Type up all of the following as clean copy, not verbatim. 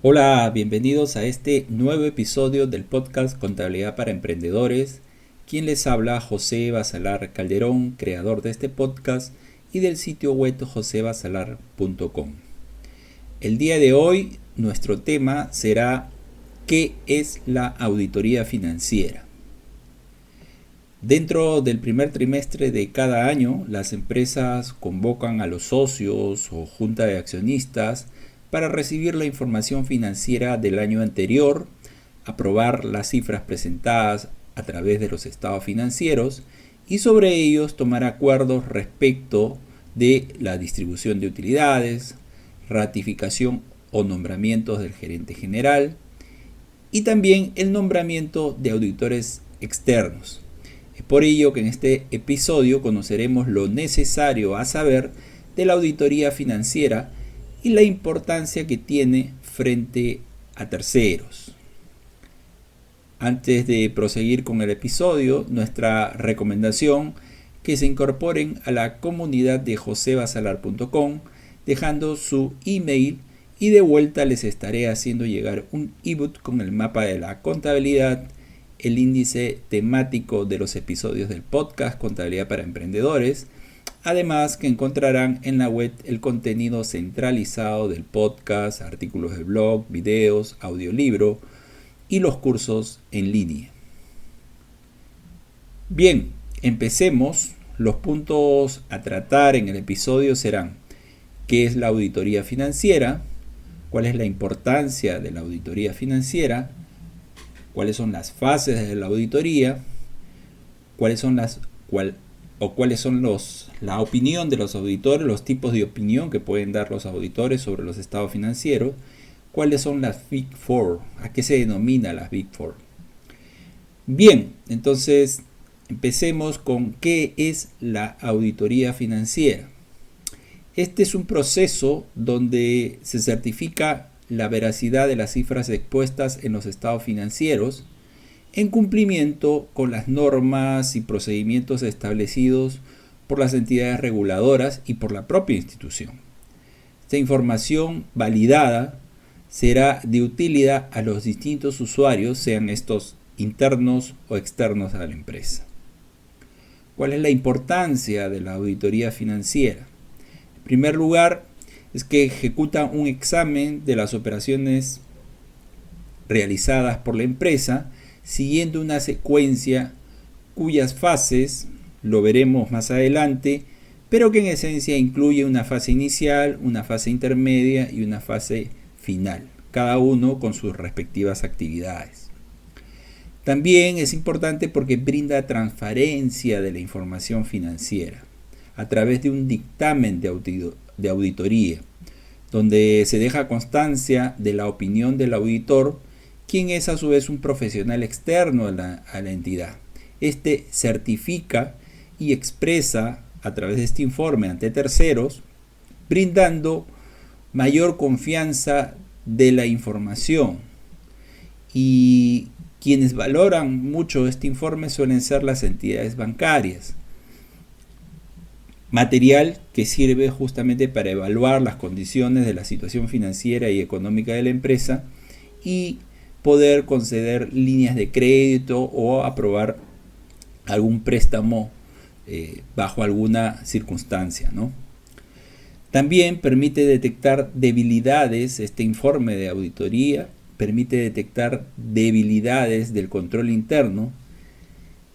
Hola, bienvenidos a este nuevo episodio del podcast Contabilidad para Emprendedores. Quien les habla, José Basalar Calderón, creador de este podcast y del sitio web josebasalar.com. El día de hoy nuestro tema será ¿qué es la auditoría financiera? Dentro del primer trimestre de cada año, las empresas convocan a los socios o junta de accionistas para recibir la información financiera del año anterior, aprobar las cifras presentadas a través de los estados financieros y sobre ellos tomar acuerdos respecto de la distribución de utilidades, ratificación o nombramientos del gerente general y también el nombramiento de auditores externos. Es por ello que en este episodio conoceremos lo necesario a saber de la auditoría financiera y la importancia que tiene frente a terceros. Antes de proseguir con el episodio, nuestra recomendación que se incorporen a la comunidad de josebasalar.com dejando su email y de vuelta les estaré haciendo llegar un ebook con el mapa de la contabilidad, el índice temático de los episodios del podcast Contabilidad para Emprendedores. Además que encontrarán en la web el contenido centralizado del podcast, artículos de blog, videos, audiolibro y los cursos en línea. Bien, empecemos. Los puntos a tratar en el episodio serán ¿qué es la auditoría financiera? ¿Cuál es la importancia de la auditoría financiera? ¿Cuáles son las fases de la auditoría? ¿Cuáles son la opinión de los auditores, los tipos de opinión que pueden dar los auditores sobre los estados financieros? ¿Cuáles son las Big Four? ¿A qué se denomina las Big Four? Bien, entonces empecemos con ¿qué es la auditoría financiera? Este es un proceso donde se certifica la veracidad de las cifras expuestas en los estados financieros en cumplimiento con las normas y procedimientos establecidos por las entidades reguladoras y por la propia institución. Esta información validada será de utilidad a los distintos usuarios, sean estos internos o externos a la empresa. ¿Cuál es la importancia de la auditoría financiera? En primer lugar, es que ejecuta un examen de las operaciones realizadas por la empresa siguiendo una secuencia cuyas fases, lo veremos más adelante, pero que en esencia incluye una fase inicial, una fase intermedia y una fase final, cada uno con sus respectivas actividades. También es importante porque brinda transparencia de la información financiera a través de un dictamen de auditoría, donde se deja constancia de la opinión del auditor, quien es a su vez un profesional externo a la entidad. Este certifica y expresa a través de este informe ante terceros, brindando mayor confianza de la información. Y quienes valoran mucho este informe suelen ser las entidades bancarias. Material que sirve justamente para evaluar las condiciones de la situación financiera y económica de la empresa y poder conceder líneas de crédito o aprobar algún préstamo bajo alguna circunstancia, ¿no? También permite detectar debilidades, este informe de auditoría permite detectar debilidades del control interno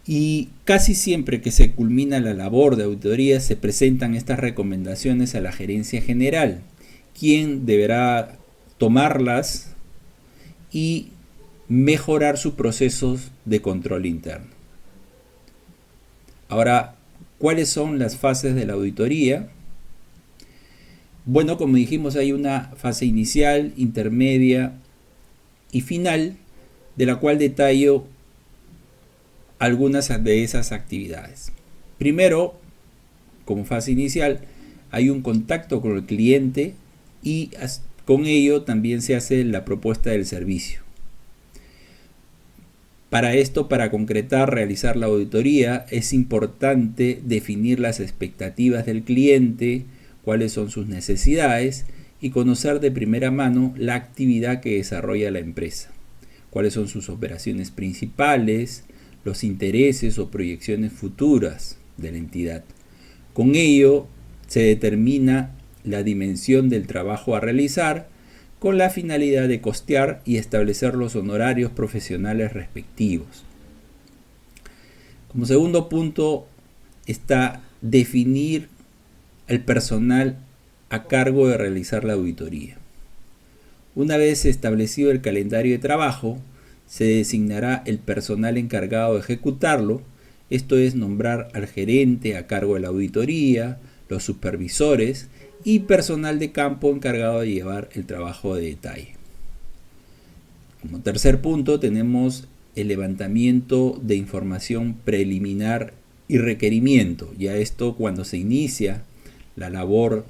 y casi siempre que se culmina la labor de auditoría se presentan estas recomendaciones a la gerencia general, quien deberá tomarlas y mejorar sus procesos de control interno. Ahora, ¿cuáles son las fases de la auditoría? Bueno, como dijimos, hay una fase inicial, intermedia y final, de la cual detallo algunas de esas actividades. Primero, como fase inicial, hay un contacto con el cliente y con ello también se hace la propuesta del servicio. Para esto, para concretar, realizar la auditoría, es importante definir las expectativas del cliente, cuáles son sus necesidades y conocer de primera mano la actividad que desarrolla la empresa, cuáles son sus operaciones principales, los intereses o proyecciones futuras de la entidad. Con ello se determina la dimensión del trabajo a realizar con la finalidad de costear y establecer los honorarios profesionales respectivos. Como segundo punto está definir el personal a cargo de realizar la auditoría. Una vez establecido el calendario de trabajo, se designará el personal encargado de ejecutarlo, esto es nombrar al gerente a cargo de la auditoría, los supervisores y personal de campo encargado de llevar el trabajo de detalle. Como tercer punto tenemos el levantamiento de información preliminar y requerimiento. Ya esto cuando se inicia la labor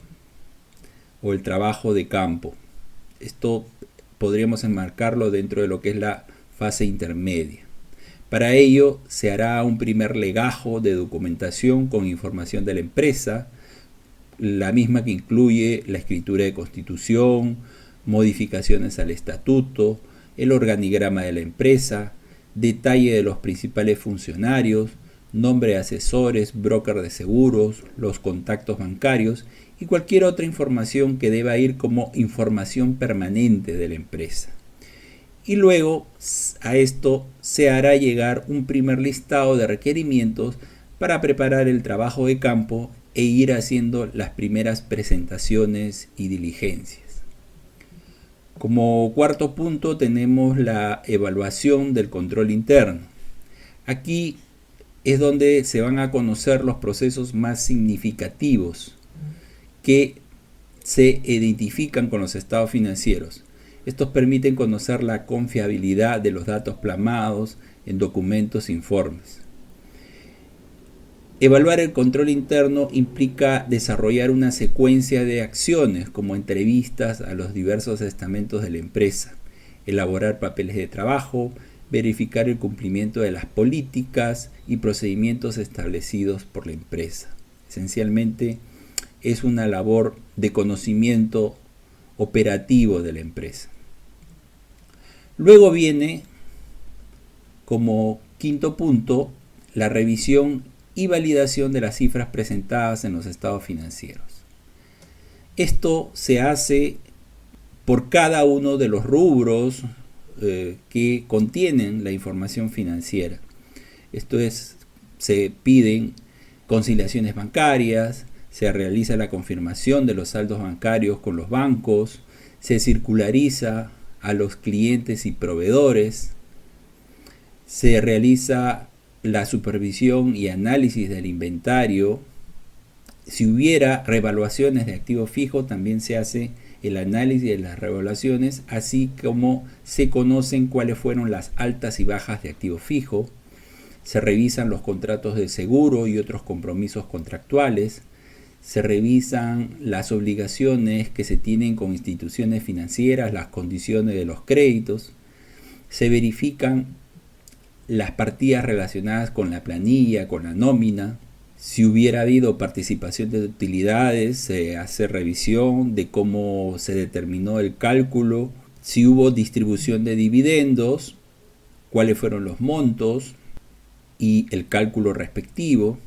o el trabajo de campo. Esto podríamos enmarcarlo dentro de lo que es la fase intermedia. Para ello se hará un primer legajo de documentación con información de la empresa, la misma que incluye la escritura de constitución, modificaciones al estatuto, el organigrama de la empresa, detalle de los principales funcionarios, nombre de asesores, broker de seguros, los contactos bancarios y cualquier otra información que deba ir como información permanente de la empresa. Y luego a esto se hará llegar un primer listado de requerimientos para preparar el trabajo de campo e ir haciendo las primeras presentaciones y diligencias. Como cuarto punto tenemos la evaluación del control interno. Aquí es donde se van a conocer los procesos más significativos que se identifican con los estados financieros. Estos permiten conocer la confiabilidad de los datos plasmados en documentos e informes. Evaluar el control interno implica desarrollar una secuencia de acciones como entrevistas a los diversos estamentos de la empresa, elaborar papeles de trabajo, verificar el cumplimiento de las políticas y procedimientos establecidos por la empresa. Esencialmente es una labor de conocimiento operativo de la empresa. Luego viene como quinto punto la revisión y validación de las cifras presentadas en los estados financieros. Esto se hace por cada uno de los rubros que contienen la información financiera. Esto es, se piden conciliaciones bancarias, se realiza la confirmación de los saldos bancarios con los bancos, se circulariza a los clientes y proveedores, se realiza la supervisión y análisis del inventario. Si hubiera revaluaciones de activo fijo, también se hace el análisis de las revaluaciones, así como se conocen cuáles fueron las altas y bajas de activo fijo. Se revisan los contratos de seguro y otros compromisos contractuales. Se revisan las obligaciones que se tienen con instituciones financieras, las condiciones de los créditos. Se verifican las partidas relacionadas con la planilla, con la nómina. Si hubiera habido participación de utilidades, se hace revisión de cómo se determinó el cálculo. Si hubo distribución de dividendos, cuáles fueron los montos y el cálculo respectivo.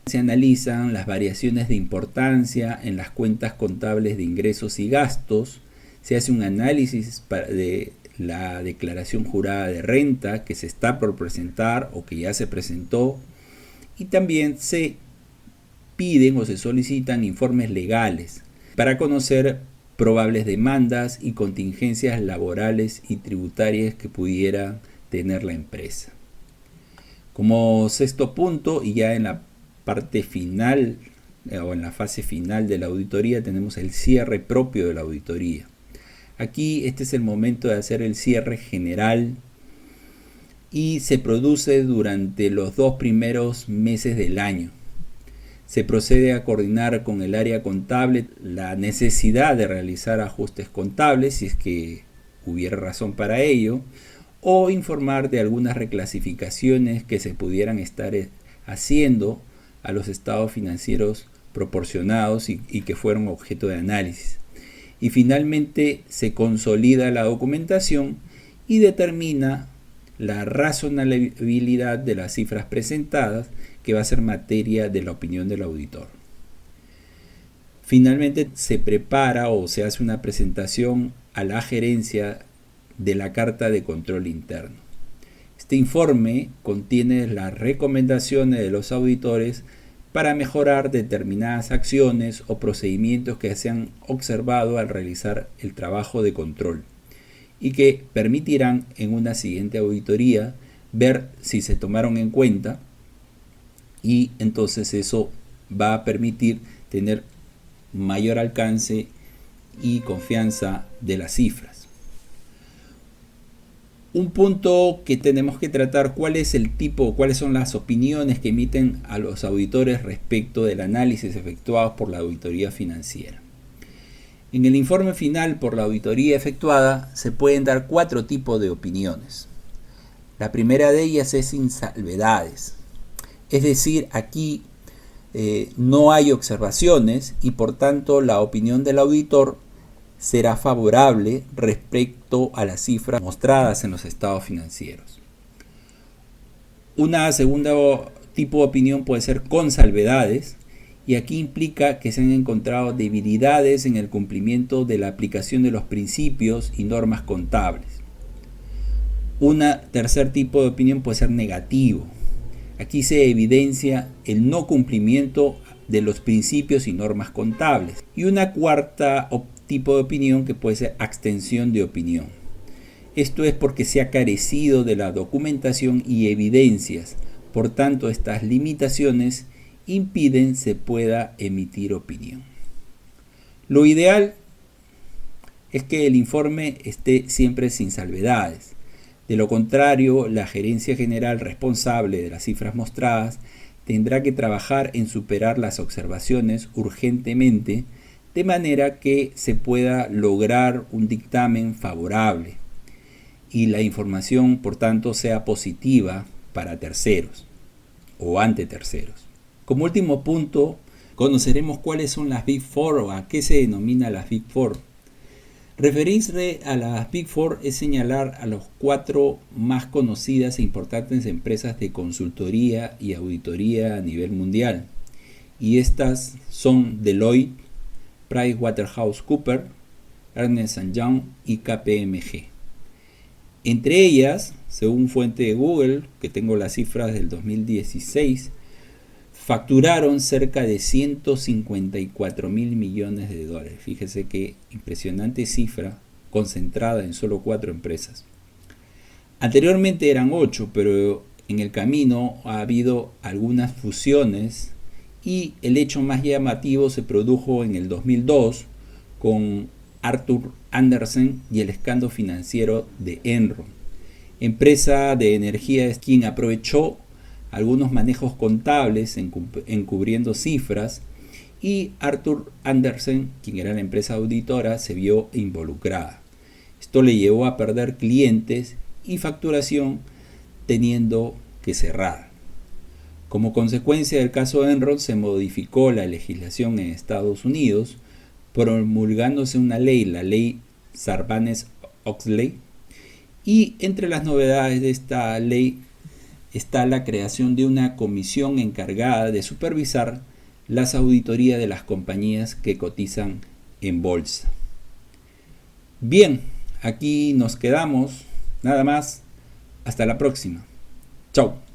Se analizan las variaciones de importancia en las cuentas contables de ingresos y gastos. Se hace un análisis de la declaración jurada de renta que se está por presentar o que ya se presentó. Y también se piden o se solicitan informes legales para conocer probables demandas y contingencias laborales y tributarias que pudiera tener la empresa. Como sexto punto, y ya en la parte final o en la fase final de la auditoría, tenemos el cierre propio de la auditoría. Aquí este es el momento de hacer el cierre general y se produce durante los 2 primeros meses del año. Se procede a coordinar con el área contable la necesidad de realizar ajustes contables si es que hubiera razón para ello, o informar de algunas reclasificaciones que se pudieran estar haciendo a los estados financieros proporcionados y que fueron objeto de análisis. y finalmente se consolida la documentación y determina la razonabilidad de las cifras presentadas, que va a ser materia de la opinión del auditor. Finalmente se prepara o se hace una presentación a la gerencia de la carta de control interno. Este informe contiene las recomendaciones de los auditores para mejorar determinadas acciones o procedimientos que se han observado al realizar el trabajo de control y que permitirán en una siguiente auditoría ver si se tomaron en cuenta, y entonces eso va a permitir tener mayor alcance y confianza de las cifras. Un punto que tenemos que tratar: cuáles son las opiniones que emiten a los auditores respecto del análisis efectuado por la auditoría financiera. En el informe final por la auditoría efectuada se pueden dar 4 tipos de opiniones. La primera de ellas es sin salvedades, es decir, aquí no hay observaciones y por tanto la opinión del auditor será favorable respecto a las cifras mostradas en los estados financieros. Una segunda tipo de opinión puede ser con salvedades, y aquí implica que se han encontrado debilidades en el cumplimiento de la aplicación de los principios y normas contables. Un tercer tipo de opinión puede ser negativo. Aquí se evidencia el no cumplimiento de los principios y normas contables. Y una cuarta tipo de opinión que puede ser abstención de opinión. Esto es porque se ha carecido de la documentación y evidencias. Por tanto, estas limitaciones impiden se pueda emitir opinión. Lo ideal es que el informe esté siempre sin salvedades. De lo contrario, la gerencia general responsable de las cifras mostradas tendrá que trabajar en superar las observaciones urgentemente, de manera que se pueda lograr un dictamen favorable y la información, por tanto, sea positiva para terceros o ante terceros. Como último punto, conoceremos cuáles son las Big Four o a qué se denomina las Big Four. Referirse a las Big Four es señalar a los 4 más conocidas e importantes empresas de consultoría y auditoría a nivel mundial. Y estas son Deloitte, PricewaterhouseCoopers, Ernst & Young y KPMG. Entre ellas, según fuente de Google, que tengo las cifras del 2016, facturaron cerca de 154 mil millones de dólares. Fíjese qué impresionante cifra concentrada en solo 4 empresas. Anteriormente eran 8, pero en el camino ha habido algunas fusiones y el hecho más llamativo se produjo en el 2002 con Arthur Andersen y el escándalo financiero de Enron. Empresa de energía es quien aprovechó algunos manejos contables encubriendo cifras, y Arthur Andersen, quien era la empresa auditora, se vio involucrada. Esto le llevó a perder clientes y facturación, teniendo que cerrar. Como consecuencia del caso Enron, se modificó la legislación en Estados Unidos, promulgándose una ley, la ley Sarbanes-Oxley, y entre las novedades de esta ley está la creación de una comisión encargada de supervisar las auditorías de las compañías que cotizan en bolsa. Bien, aquí nos quedamos. Nada más. Hasta la próxima. Chao.